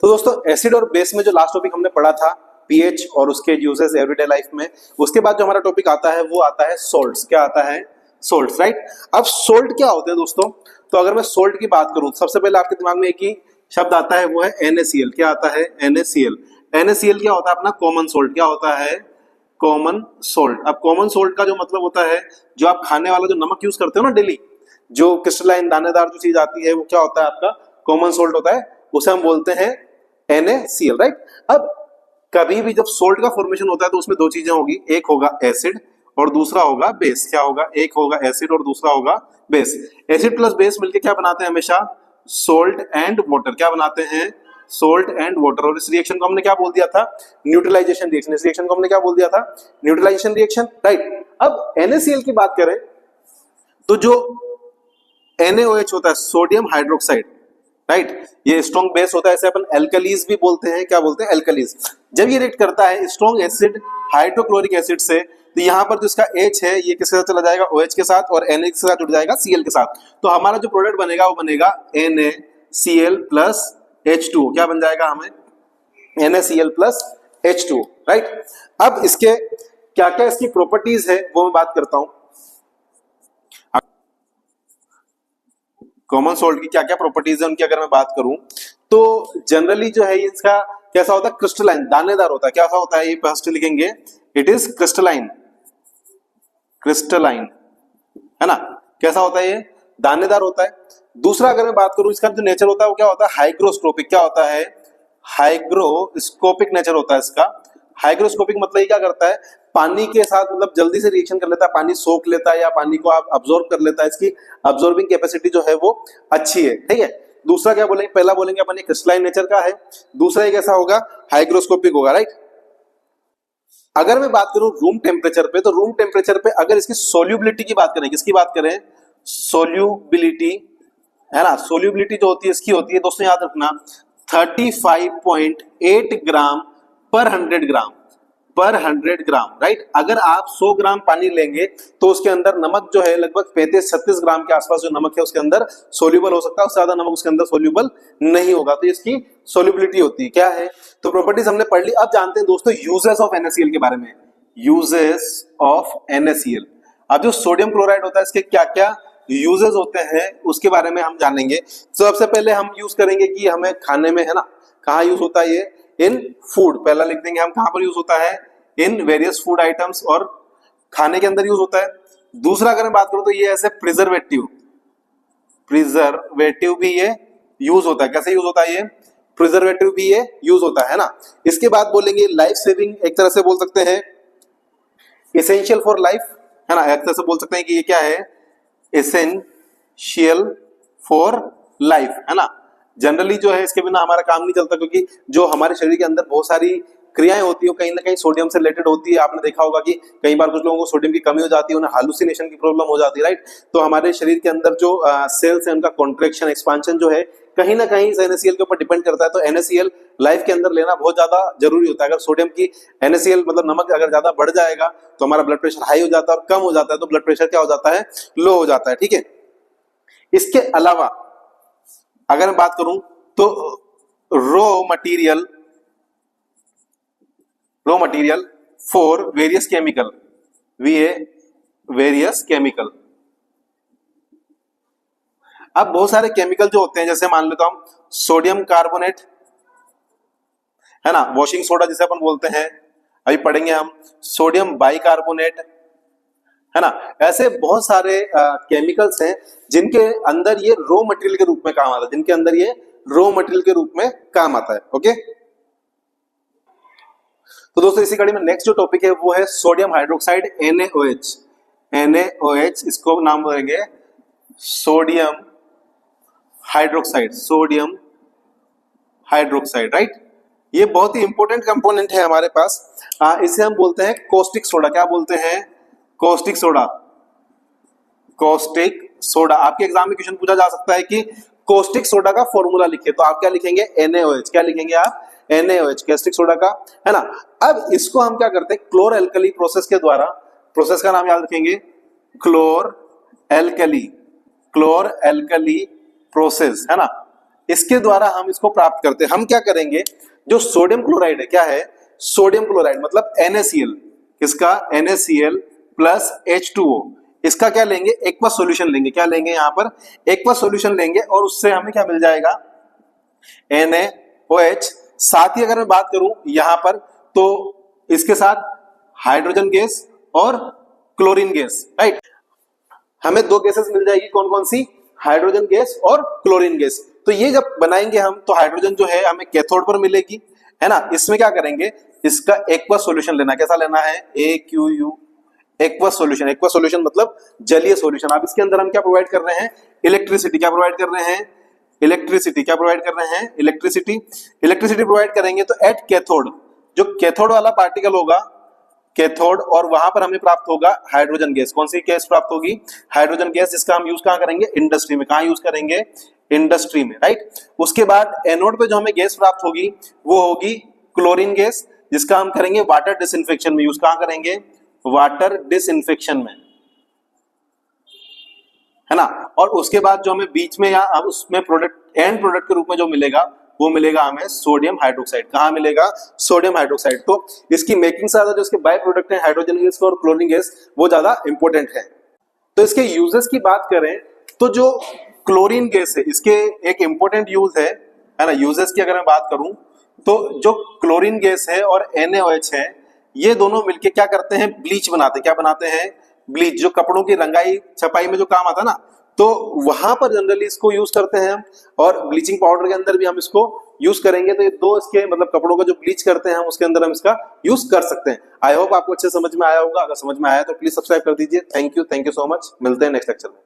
तो दोस्तों एसिड और बेस में जो लास्ट टॉपिक हमने पढ़ा था पीएच और उसके यूजेस एवरीडे लाइफ में, उसके बाद जो हमारा टॉपिक आता है वो आता है सोल्ट्स। क्या आता है? Salts, right. अब सोल्ट क्या होते हैं दोस्तों? तो अगर मैं सोल्ट की बात करूं, सबसे पहले आपके दिमाग में एक ही शब्द आता है, वो है NaCl। क्या आता है? NaCl। NaCl क्या होता है? अपना कॉमन सोल्ट। क्या होता है? Common salt. अब कॉमन सोल्ट का जो मतलब होता है, जो आप खाने वाला जो नमक यूज करते हो ना डेली, जो क्रिस्टलाइन दानेदार जो चीज आती है, वो क्या होता है? आपका कॉमन सोल्ट होता है, उसे हम बोलते हैं NaCl, राइट। अब कभी भी जब सोल्ट का फॉर्मेशन होता है तो उसमें दो चीजें होगी, एक होगा एसिड और दूसरा होगा बेस। क्या होगा? एक होगा एसिड और दूसरा होगा बेस। एसिड प्लस बेस मिलके क्या बनाते हैं? हमेशा सोल्ट एंड वाटर। क्या बनाते हैं? Salt and water. और इस रिएक्शन को हमने क्या बोल दिया था? Neutralisation reaction. इस रिएक्शन को हमने क्या बोल दिया था? Neutralisation reaction, right. अब NaCl की बात करें तो जो NaOH होता है, सोडियम हाइड्रोक्साइड, राइट, ये स्ट्रॉन्ग बेस होता है, इसे अपन एल्कलीज भी बोलते हैं। क्या बोलते हैं? एल्कलीज। जब ये रिएक्ट करता है स्ट्रॉन्ग एसिड हाइड्रोक्लोरिक एसिड से, तो यहाँ पर जो इसका H है ये किसके साथ चला जाएगा? OH के साथ, और Na के साथ जुड़ जाएगा Cl के साथ। तो हमारा जो प्रोडक्ट बनेगा वो बनेगा NaCl प्लस H2। क्या बन जाएगा हमें? NaCl plus H2, right. अब इसके क्या क्या इसकी प्रॉपर्टीज है वो मैं बात करता हूं। कॉमन सोल्ट की क्या क्या प्रॉपर्टीज है उनकी अगर मैं बात करूं तो जनरली जो है इसका कैसा होता है? क्रिस्टलाइन, दानेदार होता है। कैसा होता है? ये फर्स्ट लिखेंगे, इट इज क्रिस्टलाइन। क्रिस्टलाइन, है ना। कैसा होता है? ये दानेदार होता है। दूसरा अगर मैं बात करूं इसका जो नेचर होता है वो क्या होता है? हाइग्रोस्कोपिक। क्या होता है? हाइग्रोस्कोपिक नेचर होता है इसका। हाइग्रोस्कोपिक मतलब ये क्या करता है? पानी के साथ मतलब जल्दी से रिएक्शन कर लेता है, पानी सोख लेता है या पानी को आप अब्सॉर्ब कर लेता है, इसकी अब्सॉर्बिंग कैपेसिटी जो है वो अच्छी है, ठीक है। दूसरा क्या बोलेंगे? पहला बोलेंगे अपन क्रिस्टलाइन नेचर का है, दूसरा एक ऐसा होगा हाइग्रोस्कोपिक होगा, राइट। अगर मैं बात करूं रूम टेम्परेचर पे, तो रूम टेम्परेचर पे अगर इसकी सोल्यूबिलिटी की बात करें, किसकी बात करें? सोल्यूबिलिटी, है ना। सोल्यूबिलिटी जो होती है इसकी होती है दोस्तों, याद रखना, 35.8 ग्राम पर 100 ग्राम, पर 100 ग्राम, राइट। अगर आप 100 ग्राम पानी लेंगे तो उसके अंदर नमक जो है लगभग 35-36 ग्राम के आसपास जो नमक है उसके अंदर सोल्यूबल हो सकता है, उससे ज्यादा नमक उसके अंदर सोल्यूबल नहीं होगा। तो इसकी सोल्यूबिलिटी होती है। क्या है? तो प्रॉपर्टीज हमने पढ़ ली। अब जानते हैं दोस्तों यूजेस ऑफ NaCl के बारे में। Uses of NaCl। अब जो सोडियम क्लोराइड होता है इसके क्या क्या यूजेस होते हैं उसके बारे में हम जानेंगे। सबसे पहले हम यूज करेंगे कि हमें खाने में, है ना, कहाँ यूज होता है ये? इन फूड। पहला लिख देंगे हम, कहां पर यूज होता है? इन वेरियस फूड आइटम्स, और खाने के अंदर यूज होता है। दूसरा अगर मैं बात करूं तो ये ऐसे प्रिजर्वेटिव, प्रिजर्वेटिव भी ये यूज होता है। कैसे यूज होता है ये? प्रिजर्वेटिव भी ये यूज होता है ना। इसके बाद बोलेंगे लाइफ सेविंग, एक तरह से बोल सकते हैं एसेंशियल फॉर लाइफ, है ना। एक तरह से बोल सकते हैं कि ये क्या है? एसेंशियल फॉर लाइफ, है ना। जनरली जो है इसके बिना हमारा काम नहीं चलता, क्योंकि जो हमारे शरीर के अंदर बहुत सारी क्रियाएं होती है कहीं ना कहीं सोडियम से रिलेटेड होती है। आपने देखा होगा कि कई बार कुछ लोगों को सोडियम की कमी हो जाती है, उन्हें हालुसिनेशन की प्रॉब्लम हो जाती है, राइट। तो हमारे शरीर के अंदर जो सेल्स है उनका कॉन्ट्रैक्शन एक्सपांशन जो है कहीं ना कहीं NaCl के ऊपर डिपेंड करता है। तो NaCl लाइफ के अंदर लेना बहुत ज्यादा जरूरी होता है। अगर सोडियम की NaCl मतलब नमक अगर ज्यादा बढ़ जाएगा तो हमारा ब्लड प्रेशर हाई हो जाता है, और कम हो जाता है तो ब्लड प्रेशर क्या हो जाता है? लो हो जाता है, ठीक है। इसके अलावा अगर मैं बात करूं तो raw material for various chemical, various chemical. अब बहुत सारे केमिकल जो होते हैं, जैसे मान लेता हूं सोडियम कार्बोनेट, है ना, वॉशिंग सोडा जिसे अपन बोलते हैं, अभी पढ़ेंगे हम सोडियम बाइकार्बोनेट, है ना। ऐसे बहुत सारे केमिकल्स हैं जिनके अंदर ये रॉ मटेरियल के रूप में काम आता है, जिनके अंदर ये रॉ मटेरियल के रूप में काम आता है, ओके। तो दोस्तों इसी कड़ी में नेक्स्ट जो टॉपिक है वो है सोडियम हाइड्रोक्साइड, NaOH। NaOH, इसको नाम देंगे sodium hydroxide, sodium hydroxide, right. ये बहुत ही इंपॉर्टेंट कंपोनेंट है हमारे पास। इसे हम बोलते हैं कॉस्टिक सोडा। क्या बोलते हैं? Caustic soda. Caustic soda. आपके एग्जाम में क्वेश्चन पूछा जा सकता है कि कॉस्टिक सोडा का फॉर्मूला लिखे, तो आप क्या लिखेंगे? NaOH। क्या लिखेंगे आप? NaOH, कैस्टिक सोडा का, है ना। अब इसको हम क्या करते हैं? क्लोर एल्कली प्रोसेस के द्वारा, प्रोसेस का नाम याद रखेंगे, क्लोर एल्कली, क्लोर एल्कली प्रोसेस, है ना। इसके द्वारा हम इसको प्राप्त करते हैं। हम क्या करेंगे, जो सोडियम क्लोराइड है, क्या है, सोडियम क्लोराइड मतलब NaCl, किसका, NaCl प्लस H2O, इसका क्या लेंगे, एक्वस सॉल्यूशन लेंगे। क्या लेंगे, यहाँ पर एक्वस सॉल्यूशन लेंगे और उससे हमें क्या मिल जाएगा, NaOH। साथ ही अगर मैं बात करूं यहां पर, तो इसके साथ हाइड्रोजन गैस और क्लोरीन गैस, राइट। हमें दो गैसेस मिल जाएगी, कौन कौन सी, हाइड्रोजन गैस और क्लोरीन गैस। तो ये जब बनाएंगे हम, तो हाइड्रोजन जो है हमें कैथोड पर मिलेगी, है ना। इसमें क्या करेंगे, इसका एक्वस सॉल्यूशन लेना, कैसा लेना है, AQU, aqueous solution. Aqueous solution मतलब जलीय सॉल्यूशन। अब इसके अंदर हम क्या प्रोवाइड कर रहे हैं, इलेक्ट्रिसिटी। क्या प्रोवाइड कर रहे हैं, इलेक्ट्रिसिटी। क्या प्रोवाइड कर रहे हैं, इलेक्ट्रिसिटी। इलेक्ट्रिसिटी प्रोवाइड करेंगे तो एट कैथोड, जो कैथोड वाला पार्टिकल होगा, कैथोड, और वहां पर हमें प्राप्त होगा हाइड्रोजन गैस। कौन सी गैस प्राप्त होगी, हाइड्रोजन गैस, जिसका हम यूज कहां करेंगे, इंडस्ट्री में। कहां यूज करेंगे, इंडस्ट्री में, राइट। उसके बाद एनोड पे जो हमें गैस प्राप्त होगी वो होगी क्लोरीन गैस, जिसका हम करेंगे वाटर डिसइंफेक्शन में यूज। कहां करेंगे, वाटर डिसइंफेक्शन में, है ना। और उसके बाद जो हमें बीच में या उसमें प्रोडक्ट, एंड प्रोडक्ट के रूप में जो मिलेगा, वो मिलेगा हमें सोडियम हाइड्रोक्साइड। कहां मिलेगा, सोडियम हाइड्रोक्साइड। तो इसकी मेकिंग से ज्यादा जो इसके बाय प्रोडक्ट है हाइड्रोजन गैस और क्लोरीन गैस, वो ज्यादा इंपॉर्टेंट है। तो इसके यूजेस की बात करें तो जो क्लोरीन गैस है, इसके एक इंपॉर्टेंट यूज है ना। यूजेस की अगर मैं बात करूं तो जो क्लोरीन गैस है और NaOH है, ये दोनों मिलके क्या करते हैं, ब्लीच बनाते हैं। क्या बनाते हैं, ब्लीच। जो कपड़ों की रंगाई छपाई में जो काम आता है ना, तो वहां पर जनरली इसको यूज करते हैं हम, और ब्लीचिंग पाउडर के अंदर भी हम इसको यूज करेंगे। तो ये दो इसके मतलब कपड़ों का जो ब्लीच करते हैं हम, उसके अंदर हम इसका यूज कर सकते हैं। आई होप आपको अच्छे समझ में आया होगा। अगर समझ में आया तो प्लीज सब्सक्राइब कर दीजिए। Thank you so much. मिलते हैं नेक्स्ट लेक्चर में।